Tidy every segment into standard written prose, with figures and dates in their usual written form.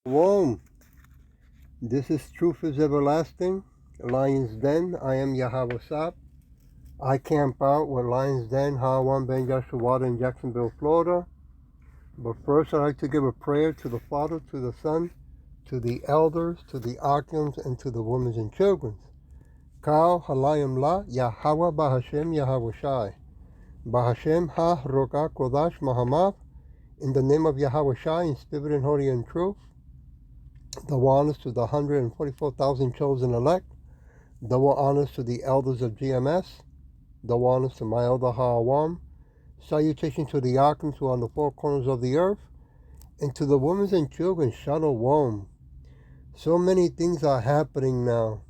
Shalom. This is Truth is Everlasting, Lion's Den. I am Yahweh Sap. I camp out with Lion's Den, Hawan Ben Joshua Water in Jacksonville, Florida. But first, I'd like to give a prayer to the Father, to the Son, to the elders, to the archons, and to the women and children. Kal Halayim La Yahweh Bahashem Yahweh Shai. Bahashem Ha Roka Kodash Mahamav. In the name of Yahweh Shai, in spirit and holy and truth. Double honors to the 144,000 chosen elect. Double honors to the elders of GMS. Double honors to my elder Ha'awam. Salutation to the archons who are on the four corners of the earth. And to the women and children, Shalom. So many things are happening now.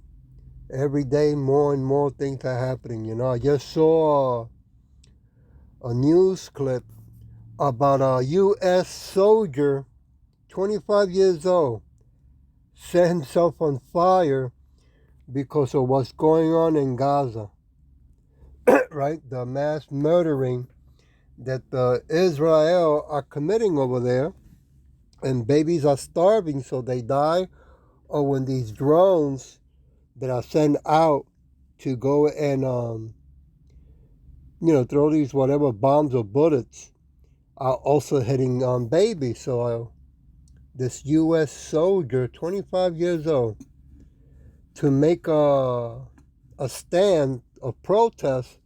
Every day more and more things are happening. I just saw a news clip about a U.S. soldier, 25 years old, set himself on fire because of what's going on in Gaza, right? The mass murdering that the Israel are committing over there, and babies are starving so they die, or when these drones that are sent out to go and throw these whatever bombs or bullets are also hitting babies. So this U.S. soldier, 25 years old, to make a stand, a protest,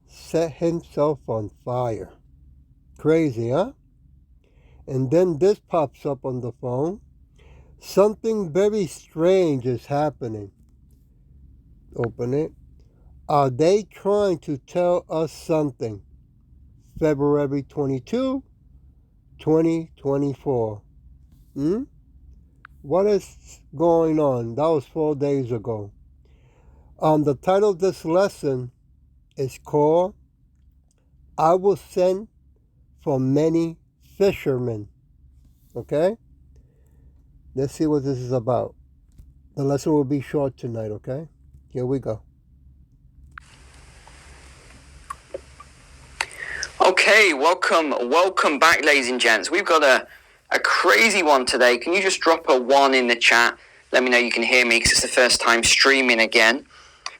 set himself on fire. Crazy, huh? And then this pops up on the phone. Something very strange is happening. Open it. Are they trying to tell us something? February 22, 2024. What is going on? That was 4 days ago. The title of this lesson is called, I Will Send for Many Fishermen. Okay? Let's see what this is about. The lesson will be short tonight, okay? Here we go. Okay, welcome back, ladies and gents. We've got a crazy one today. Can you just drop a 1 in the chat? Let me know you can hear me, because it's the first time streaming again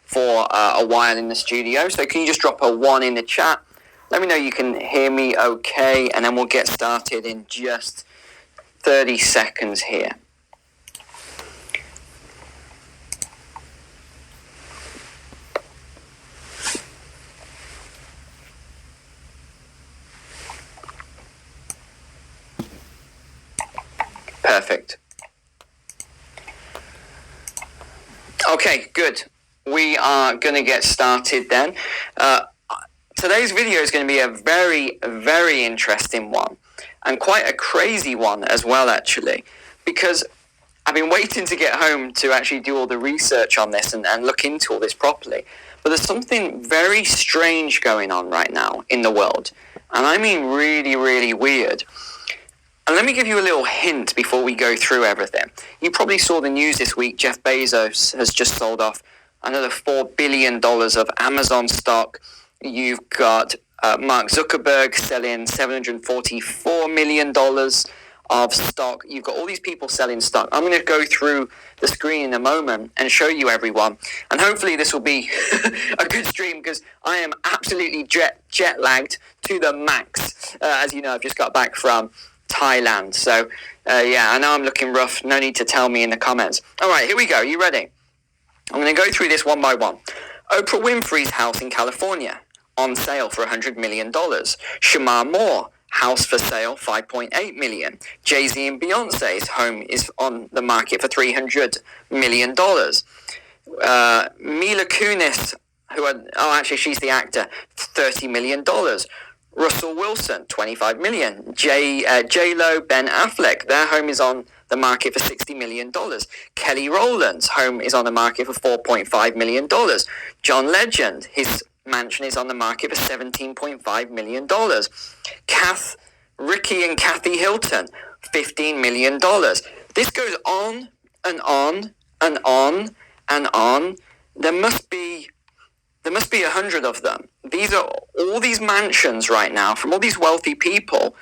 for a while in the studio. So can you just drop a 1 in the chat? Let me know you can hear me okay, and then we'll get started in just 30 seconds here. Perfect. Okay, good. We are going to get started then. Today's video is going to be a very, very interesting one, and quite a crazy one as well, actually, because I've been waiting to get home to actually do all the research on this and look into all this properly. But there's something very strange going on right now in the world, and I mean really, really weird. And let me give you a little hint before we go through everything. You probably saw the news this week. Jeff Bezos has just sold off another $4 billion of Amazon stock. You've got Mark Zuckerberg selling $744 million of stock. You've got all these people selling stock. I'm going to go through the screen in a moment and show you everyone. And hopefully this will be a good stream, because I am absolutely jet lagged to the max. As you know, I've just got back from Thailand. So, I know I'm looking rough. No need to tell me in the comments. All right, here we go. You ready? I'm going to go through this one by one. Oprah Winfrey's house in California on sale for $100 million. Shamar Moore, house for sale, $5.8 million. Jay-Z and Beyonce's home is on the market for $300 million. Mila Kunis, she's the actor, $30 million. Russell Wilson, $25 million. J-Lo, Ben Affleck, their home is on the market for $60 million. Kelly Rowland's home is on the market for $4.5 million. John Legend, his mansion is on the market for $17.5 million. Ricky and Kathy Hilton, $15 million. This goes on and on and on and on. There must be 100 of them. These are all these mansions right now from all these wealthy people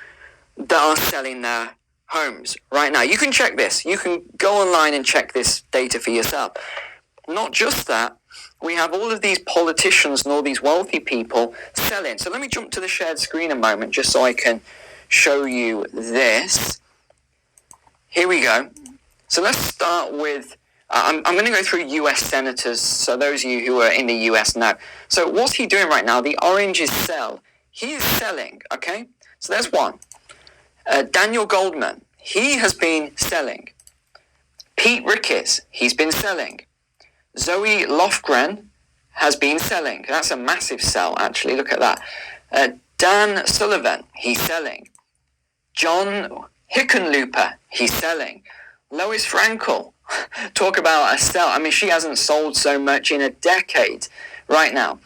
that are selling their homes right now. You can check this. You can go online and check this data for yourself. Not just that, we have all of these politicians and all these wealthy people selling. So let me jump to the shared screen a moment just so I can show you this. Here we go. So let's start with, I'm going to go through US senators, so those of you who are in the US know. So what's he doing right now? The orange is sell. He is selling, okay? So there's one. Daniel Goldman, he has been selling. Pete Ricketts, he's been selling. Zoe Lofgren has been selling. That's a massive sell, actually. Look at that. Dan Sullivan, he's selling. John Hickenlooper, he's selling. Lois Frankel, talk about a sell. I mean, she hasn't sold so much in a decade right now.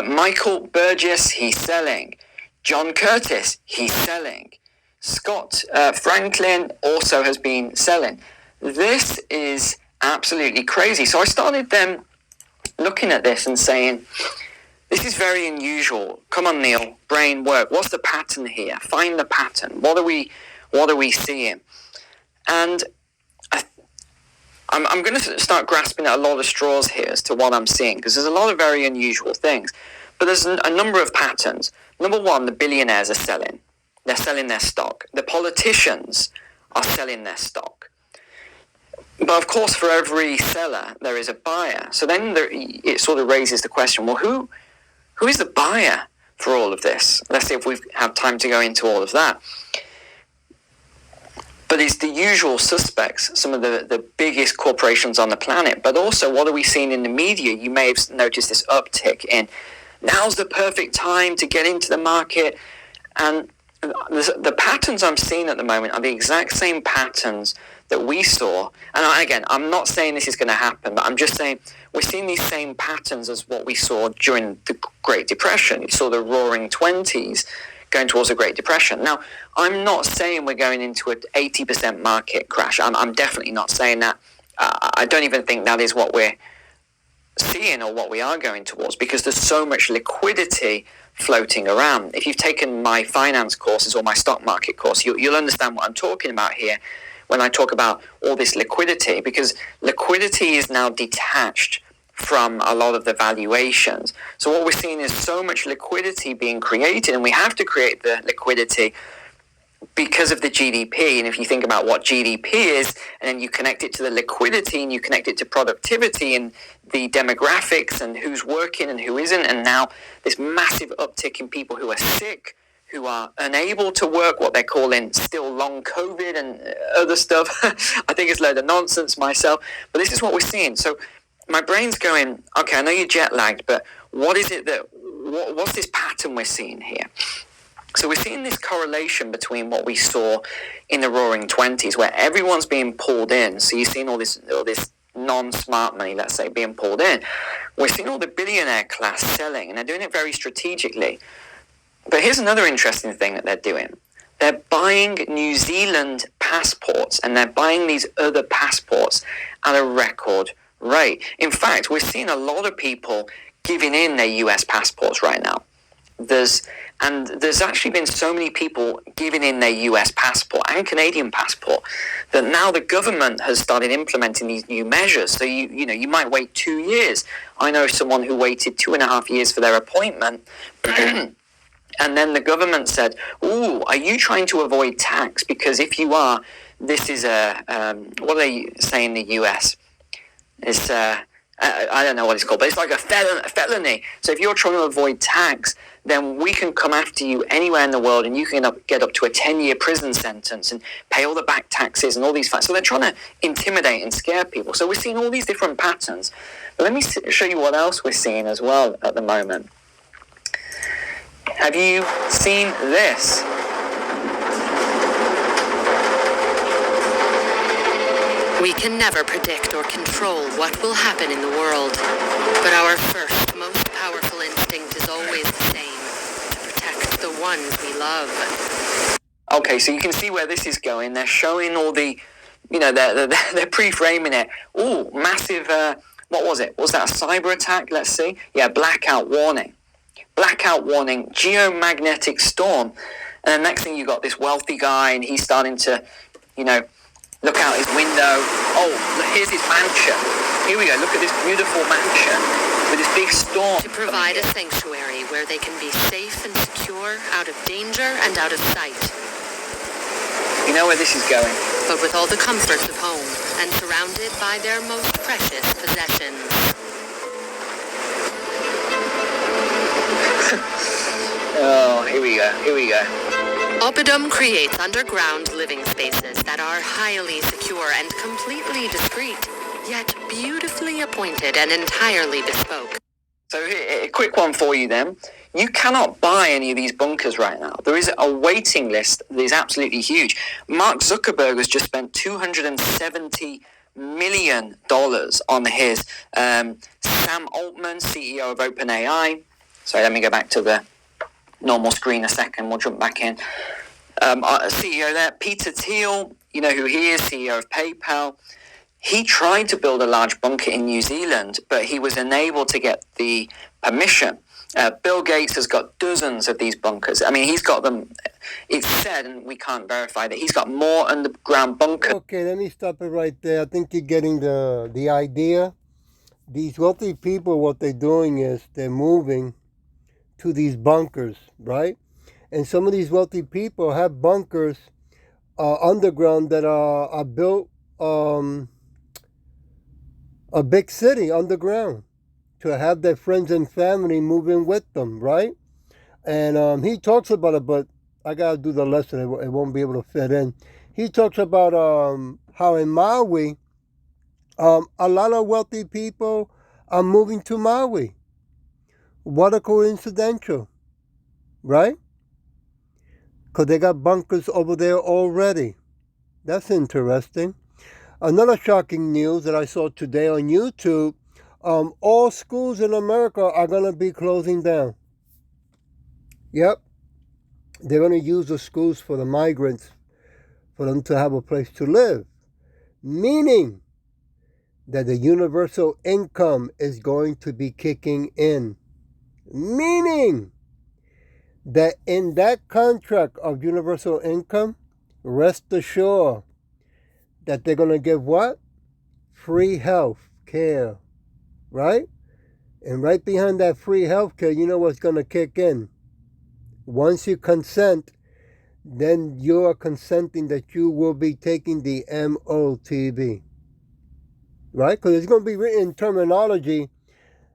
Michael Burgess, he's selling. John Curtis, he's selling. Scott Franklin also has been selling. This is absolutely crazy. So I started then looking at this and saying, this is very unusual. Come on, Neil, brain work. What's the pattern here? Find the pattern. What are we seeing? And I'm going to start grasping at a lot of straws here as to what I'm seeing, because there's a lot of very unusual things. But there's a number of patterns. Number one, the billionaires are selling. They're selling their stock. The politicians are selling their stock. But of course, for every seller, there is a buyer. So then it sort of raises the question, well, who is the buyer for all of this? Let's see if we have time to go into all of that. But it's the usual suspects, some of the biggest corporations on the planet. But also, what are we seeing in the media? You may have noticed this uptick in, now's the perfect time to get into the market. And the patterns I'm seeing at the moment are the exact same patterns that we saw. And again, I'm not saying this is going to happen, but I'm just saying we're seeing these same patterns as what we saw during the Great Depression. You saw the roaring 20s going towards a Great Depression. Now, I'm not saying we're going into an 80% market crash. I'm definitely not saying that. I don't even think that is what we're seeing or what we are going towards, because there's so much liquidity floating around. If you've taken my finance courses or my stock market course, you'll understand what I'm talking about here when I talk about all this liquidity, because liquidity is now detached from a lot of the valuations. So what we're seeing is so much liquidity being created, and we have to create the liquidity because of the GDP. And if you think about what GDP is, and then you connect it to the liquidity, and you connect it to productivity and the demographics and who's working and who isn't, and now this massive uptick in people who are sick, who are unable to work, what they're calling still long COVID and other stuff. I think it's a load of nonsense myself, but this is what we're seeing. So my brain's going, okay, I know you're jet lagged, but what is it what's this pattern we're seeing here? So we're seeing this correlation between what we saw in the roaring 20s, where everyone's being pulled in. So you're seeing all this non-smart money, let's say, being pulled in. We're seeing all the billionaire class selling, and they're doing it very strategically. But here's another interesting thing that they're doing. They're buying New Zealand passports, and they're buying these other passports at a record rate. In fact, we're seeing a lot of people giving in their US passports right now. There's actually been so many people giving in their US passport and Canadian passport that now the government has started implementing these new measures. So you might wait 2 years. I know someone who waited 2.5 years for their appointment. And then the government said, "Ooh, are you trying to avoid tax? Because if you are, this is what do they say in the US? It's I don't know what it's called, but it's like a felony. So if you're trying to avoid tax, then we can come after you anywhere in the world, and you can get up to a 10-year prison sentence and pay all the back taxes and all these facts." So they're trying to intimidate and scare people. So we're seeing all these different patterns. But let me show you what else we're seeing as well at the moment. Have you seen this? We can never predict or control what will happen in the world, but our first, most powerful instinct is always the same: to protect the ones we love. Okay, so you can see where this is going. They're showing all the, they're pre-framing it. Oh, massive, what was it? Was that a cyber attack? Let's see. Yeah, blackout warning. Blackout warning, geomagnetic storm. And the next thing you got this wealthy guy, and he's starting to you know, look out his window. Oh, here's his mansion. Here we go. Look at this beautiful mansion with this big storm. To provide a sanctuary where they can be safe and secure, out of danger and out of sight. You know where this is going. But with all the comforts of home and surrounded by their most precious possessions. Oh, here we go. Here we go. Oppidum creates underground living spaces that are highly secure and completely discreet, yet beautifully appointed and entirely bespoke. So a quick one for you then. You cannot buy any of these bunkers right now. There is a waiting list that is absolutely huge. Mark Zuckerberg has just spent $270 million on his. Sam Altman, CEO of OpenAI. Sorry, let me go back to the normal screen a second. We'll jump back in. CEO there, Peter Thiel, you know who he is, CEO of PayPal. He tried to build a large bunker in New Zealand, but he was unable to get the permission. Bill Gates has got dozens of these bunkers. I mean, he's got them. It's said, and we can't verify, that he's got more underground bunkers. Okay, let me stop it right there. I think you're getting the idea. These wealthy people, what they're doing is they're moving to these bunkers, right? And some of these wealthy people have bunkers underground that are built a big city underground to have their friends and family move in with them, right? And he talks about it, but I gotta do the lesson. It won't be able to fit in. He talks about how in Maui, a lot of wealthy people are moving to Maui. What a coincidence, right? Because they got bunkers over there already. That's interesting. Another shocking news that I saw today on YouTube, all schools in America are going to be closing down. Yep. They're going to use the schools for the migrants, for them to have a place to live. Meaning that the universal income is going to be kicking in. Meaning that in that contract of universal income, rest assured that they're going to give what? Free health care, right? And right behind that free health care, you know what's going to kick in? Once you consent, then you are consenting that you will be taking the MOTB, right? Because it's going to be written in terminology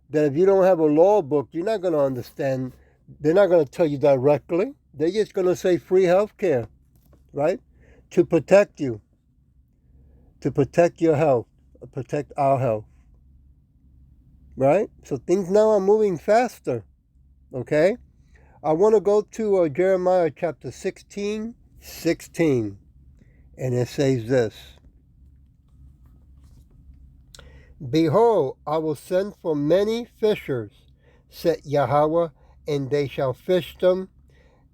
that if you don't have a law book, you're not going to understand. They're not going to tell you directly. They're just going to say free health care, right? To protect you. To protect your health, protect our health, right? So things now are moving faster, okay? I want to go to Jeremiah chapter 16, and it says this. Behold, I will send for many fishers, said Yahweh, and they shall fish them,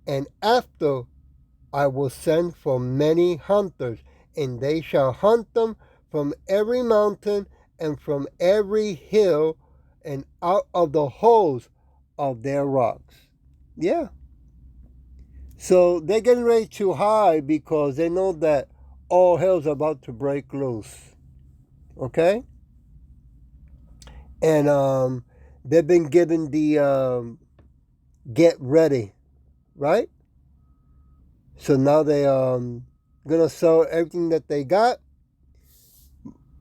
and after I will send for many hunters, and they shall hunt them from every mountain and from every hill and out of the holes of their rocks. Yeah. So they're getting ready to hide because they know that all hell's about to break loose. Okay? And they've been given the get ready, right? So now they gonna sell everything that they got,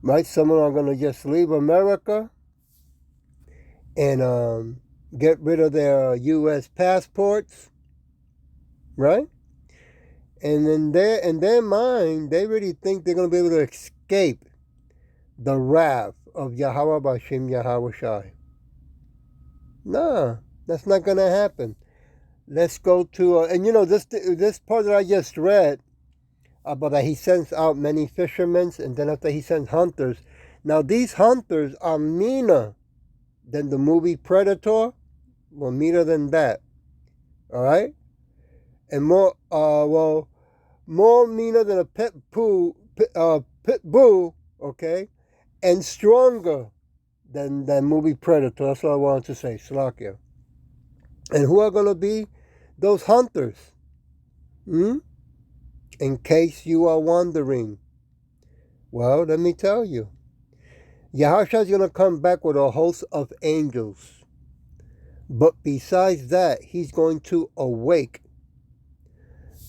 right? Some of them are gonna just leave America and get rid of their U.S. passports, right? And in their mind, they really think they're gonna be able to escape the wrath of Yahweh B'Shem Yahweh Shai. No, that's not gonna happen. Let's go to and you know this part that I just read. But that he sends out many fishermen, and then after he sends hunters. Now these hunters are meaner than the movie Predator, well, meaner than that, all right, and more meaner than a pit bull, okay, and stronger than that movie Predator. That's what I wanted to say, Slakia. And who are going to be those hunters? in case you are wondering. Well, let me tell you. Yahusha is going to come back with a host of angels. But besides that, he's going to awake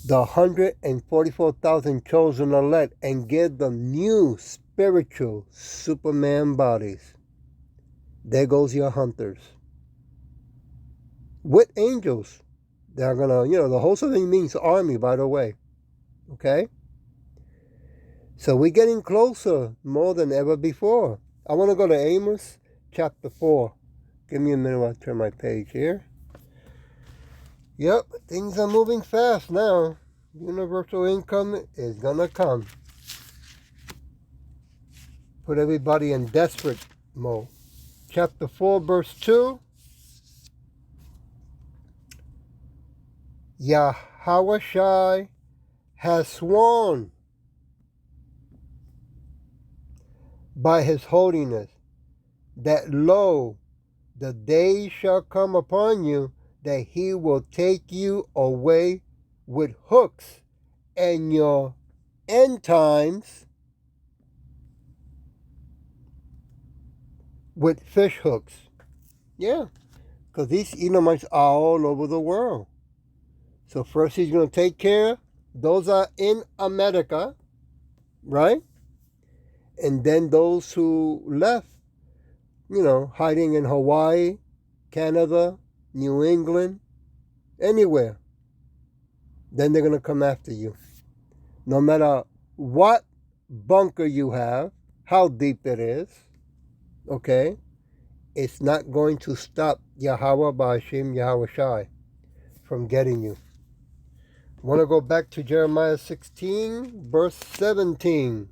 the 144,000 chosen elect and give them new spiritual Superman bodies. There goes your hunters. With angels. They're going to, the host of it means army, by the way. Okay? So we're getting closer more than ever before. I want to go to Amos chapter 4. Give me a minute while I turn my page here. Yep, things are moving fast now. Universal income is going to come. Put everybody in desperate mode. Chapter 4, verse 2. Yahweh has sworn by his holiness that lo, the day shall come upon you that he will take you away with hooks, and your end times with fish hooks. Yeah, because these Edomites are all over the world. So first he's going to take care. Those are in America, right? And then those who left, hiding in Hawaii, Canada, New England, anywhere. Then they're going to come after you. No matter what bunker you have, how deep it is, okay? It's not going to stop Yahweh Ba'ashim Yahweh Shai from getting you. I want to go back to Jeremiah 16, verse 17.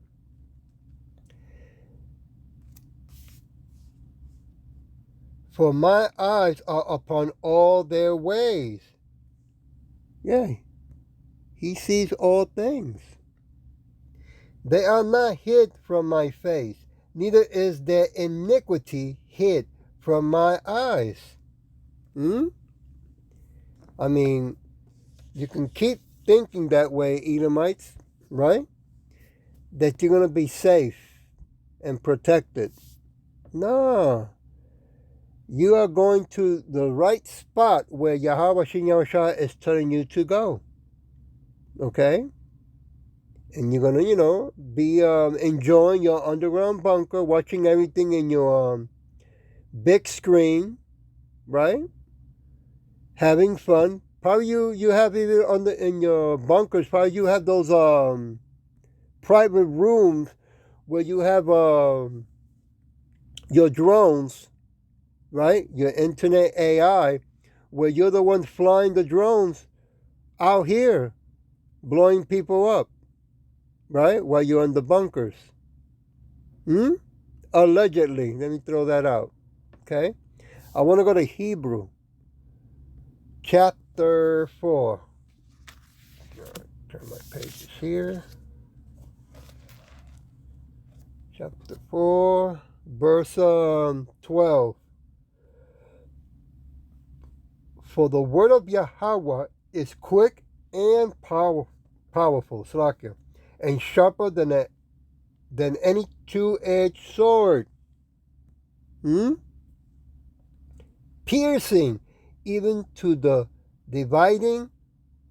For my eyes are upon all their ways. Yea, he sees all things. They are not hid from my face, neither is their iniquity hid from my eyes. I mean, you can keep thinking that way, Edomites, right? That you're going to be safe and protected. No. You are going to the right spot where Yahweh Shin Yahushua is telling you to go. Okay? And you're going to, be enjoying your underground bunker, watching everything in your big screen, right? Having fun. Probably you have even in your bunkers, probably you have those private rooms where you have your drones, right? Your internet AI, where you're the one flying the drones out here, blowing people up, right? While you're in the bunkers. Allegedly. Let me throw that out. Okay? I want to go to Hebrew. Chapter 4. Turn my pages here. Chapter 4, verse 12. For the word of Yahweh is quick and powerful, Slakia, and sharper than any two-edged sword. Piercing even to the dividing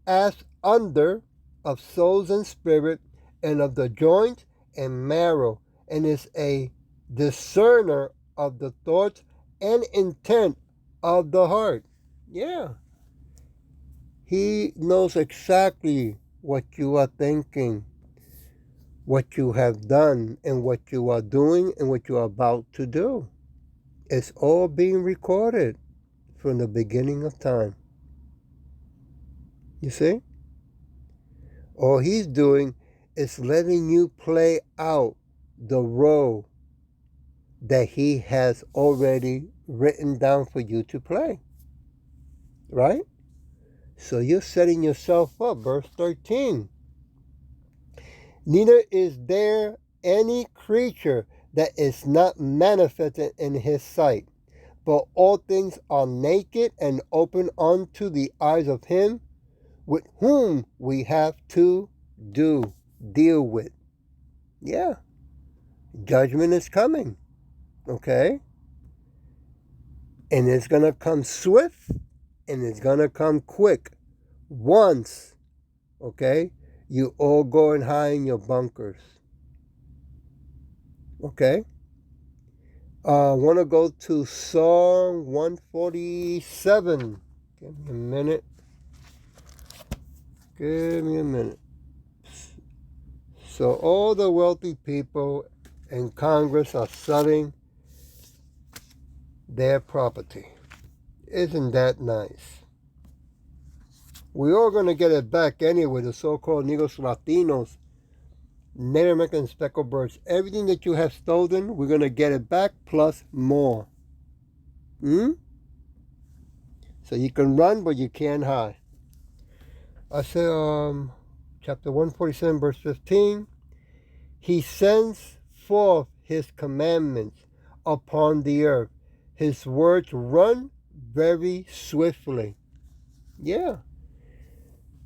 as under of souls and spirit, and of the joint and marrow, and is a discerner of the thoughts and intent of the heart. Yeah. He knows exactly what you are thinking, what you have done, and what you are doing, and what you are about to do. It's all being recorded from the beginning of time. You see? All he's doing is letting you play out the role that he has already written down for you to play. Right? So you're setting yourself up. Verse 13. Neither is there any creature that is not manifested in his sight, but all things are naked and open unto the eyes of him with whom we have to deal with. Yeah. Judgment is coming. Okay? And it's going to come swift and it's going to come quick. Once, okay, you all go and hide in your bunkers. Okay? I want to go to Psalm 147. Give me a minute. So all the wealthy people in Congress are selling their property. Isn't that nice? We're all going to get it back anyway, the so-called Negros Latinos, Native American speckled birds. Everything that you have stolen, we're going to get it back plus more. So you can run, but you can't hide. I say, chapter 147, verse 15. He sends forth his commandments upon the earth. His words run very swiftly. Yeah.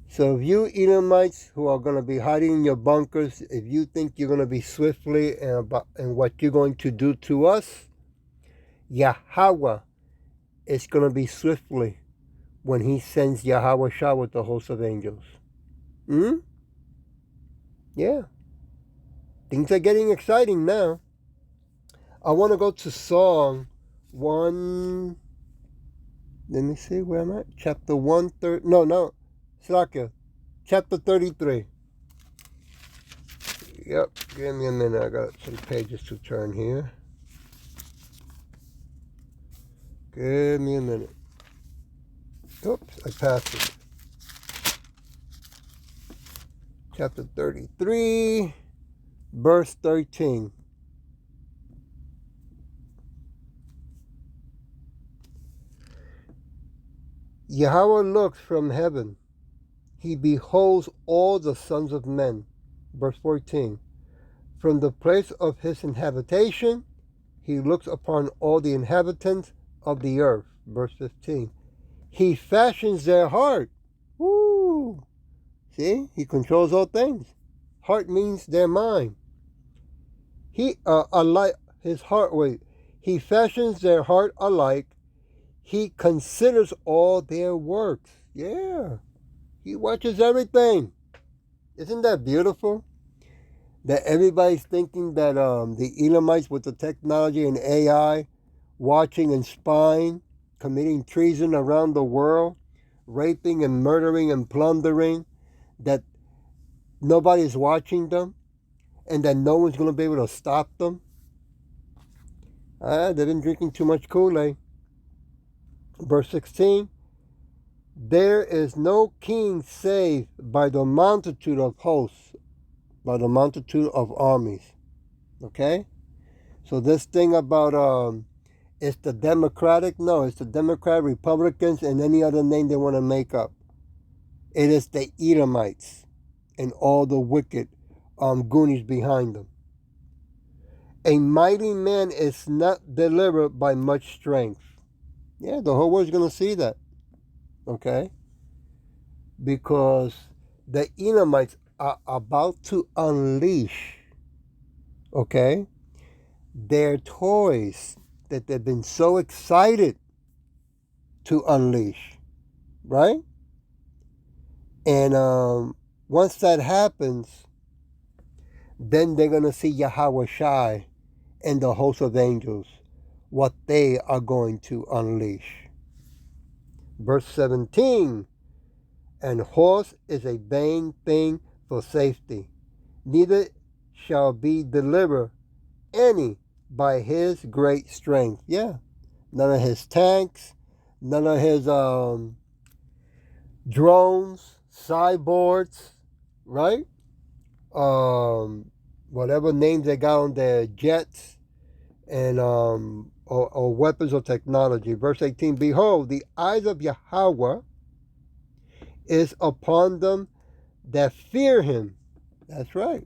So if you Edomites who are going to be hiding in your bunkers, if you think you're going to be swiftly and what you're going to do to us, Yahweh is going to be swiftly when he sends Yahweh Shah with the host of angels. Yeah. Things are getting exciting now. I want to go to Psalm 1. Let me see where I'm at. Chapter 130. No. Slakia. Chapter 33. Yep. Give me a minute. I got some pages to turn here. Give me a minute. Oops, I passed it. Chapter 33, verse 13. Yahweh looks from heaven. He beholds all the sons of men. Verse 14. From the place of his habitation, he looks upon all the inhabitants of the earth. Verse 15. He fashions their heart. Woo! See? He controls all things. Heart means their mind. He fashions their heart alike. He considers all their works. Yeah. He watches everything. Isn't that beautiful? That everybody's thinking that the Elamites with the technology and AI, watching and spying, committing treason around the world, raping and murdering and plundering, that nobody's watching them, and that no one's going to be able to stop them. They've been drinking too much Kool-Aid. Verse 16, there is no king save by the multitude of hosts, by the multitude of armies. Okay? So this thing about it's the Democratic, no, it's the Democrat, Republicans, and any other name they want to make up. It is the Edomites and all the wicked Goonies behind them. A mighty man is not delivered by much strength. Yeah, the whole world's going to see that. Okay? Because the Edomites are about to unleash, okay, their toys that they've been so excited to unleash, right? And once that happens, then they're going to see Yahweh Shai and the host of angels, what they are going to unleash. Verse 17, and horse is a vain thing for safety, neither shall be delivered any by his great strength. Yeah, none of his tanks, none of his drones, cyborgs, right? Whatever names they got on their jets and or weapons or technology. Verse 18, behold, the eyes of Yahweh is upon them that fear him. That's right.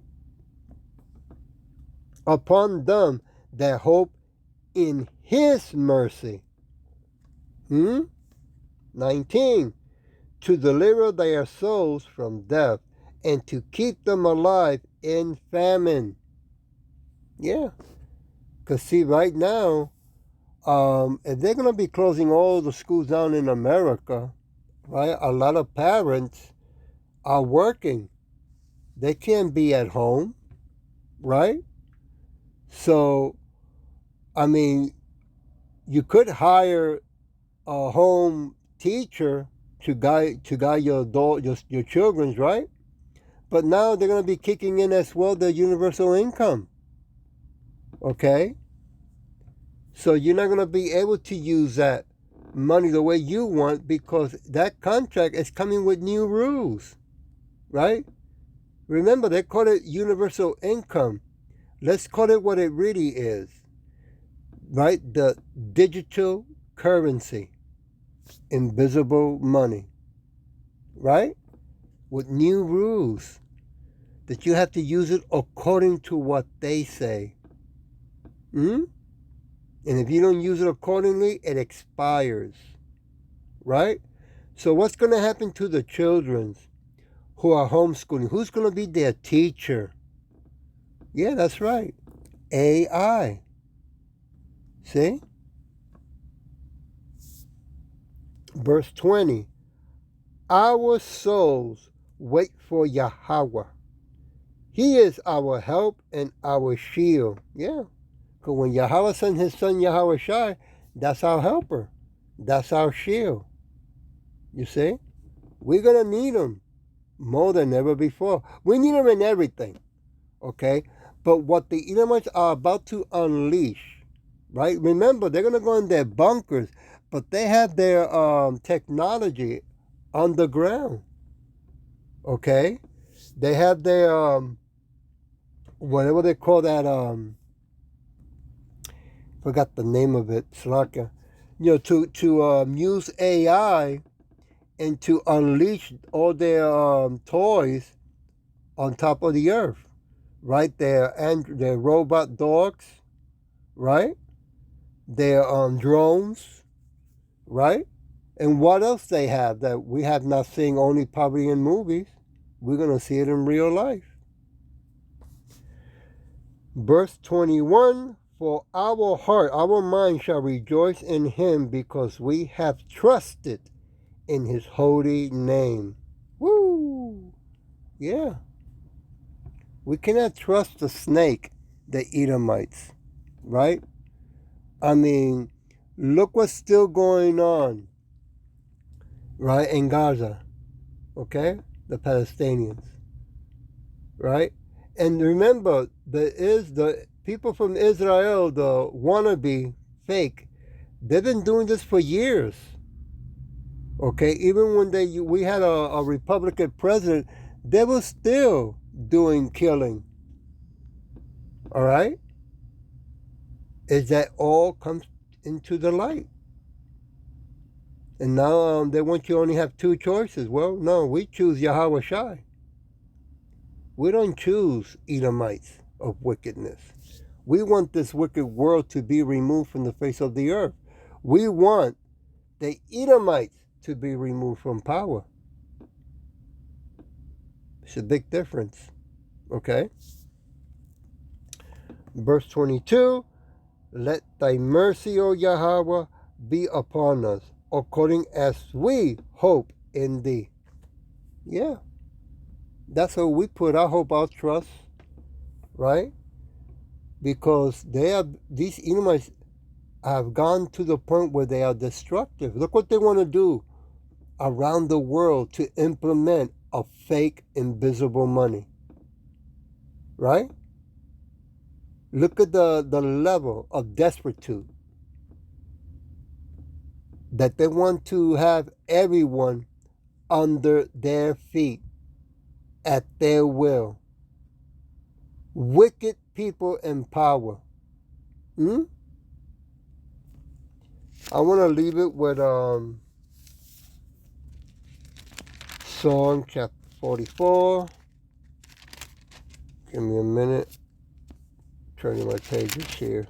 Upon them that hope in his mercy. 19, to deliver their souls from death and to keep them alive in famine. Yeah. Because see, right now, if they're going to be closing all the schools down in America, right, a lot of parents are working. They can't be at home, right? So, I mean, you could hire a home teacher to guide your children's, right? But now they're going to be kicking in as well the universal income. Okay? So you're not going to be able to use that money the way you want because that contract is coming with new rules, right? Remember, they call it universal income. Let's call it what it really is, right? The digital currency, invisible money, right? With new rules that you have to use it according to what they say. And if you don't use it accordingly, it expires, right? So what's going to happen to the children who are homeschooling? Who's going to be their teacher? Yeah, that's right. AI. See? Verse 20. Our souls wait for Yahweh. He is our help and our shield. Yeah. Because when Yahweh sent his son Yahweh Shai, that's our helper. That's our shield. You see? We're going to need him more than ever before. We need him in everything. Okay? But what the Edomites are about to unleash, right? Remember, they're going to go in their bunkers, but they have their technology underground. Okay? They have their, whatever they call that, forgot the name of it, Slaka. You know, to use AI and to unleash all their toys on top of the earth, right? Their robot dogs, right? Their drones, right? And what else they have that we have not seen only probably in movies? We're going to see it in real life. Verse 21, for our heart, our mind shall rejoice in him because we have trusted in his holy name. Woo! Yeah. We cannot trust the snake, the Edomites, right? I mean, look what's still going on, right, in Gaza, okay? The Palestinians, right? And remember, there is the people from Israel, the wannabe fake, they've been doing this for years. Okay, even when we had a Republican president, they were still doing killing. All right? Is that all comes into the light? And now they want you to only have two choices. Well, no, we choose Yahweh Shai. We don't choose Edomites of wickedness. We want this wicked world to be removed from the face of the earth. We want the Edomites to be removed from power. It's a big difference. Okay? Verse 22, let thy mercy, O Yahweh, be upon us, according as we hope in thee. Yeah. That's how we put our hope, our trust, right? Because these Edomites have gone to the point where they are destructive. Look what they want to do around the world to implement a fake invisible money, right? Look at the level of desperitude that they want to have everyone under their feet at their will. Wicked people in power. I want to leave it with Psalm chapter 44. Give me a minute. Turning my pages here.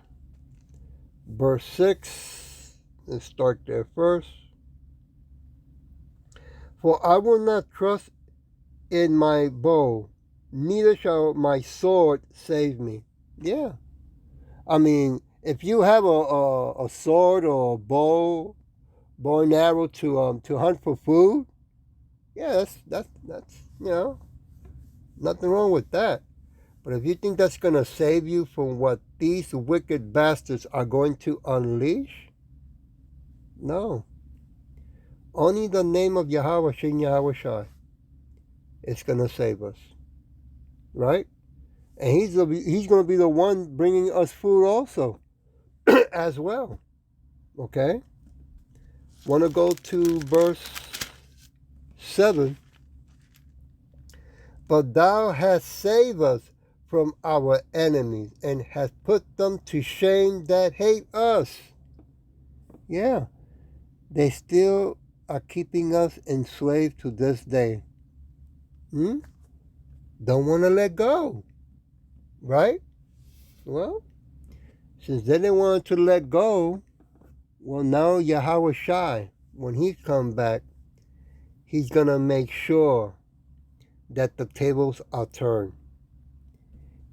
Verse 6. Let's start there first. For I will not trust in my bow, neither shall my sword save me. Yeah. I mean, if you have a sword or a bow and arrow to hunt for food, yeah, that's nothing wrong with that. But if you think that's gonna save you from what these wicked bastards are going to unleash, no. Only the name of Yahweh Shin Yahweh Shai is gonna save us, right? And he's gonna be the one bringing us food also, as well. Okay. Want to go to verse 7. But thou hast saved us from our enemies and hast put them to shame that hate us. Yeah, they still are keeping us enslaved to this day. Don't want to let go, right? Well, since they didn't want to let go, well, now Yahweh Shai, when he comes back, he's going to make sure that the tables are turned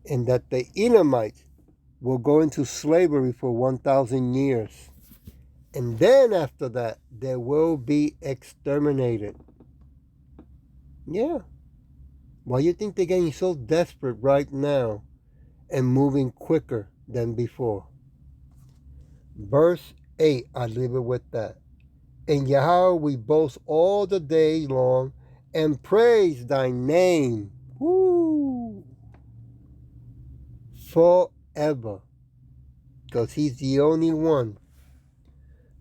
and that the Edomites will go into slavery for 1,000 years. And then after that, they will be exterminated. Yeah. Why you think they're getting so desperate right now and moving quicker than before? Verse 8, I leave it with that. In Yahweh we boast all the day long and praise thy name. Woo! Forever. Because he's the only one.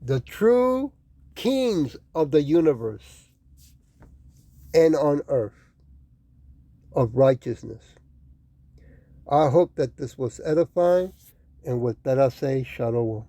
The true kings of the universe and on earth of righteousness. I hope that this was edifying. And with that I say, Shalom.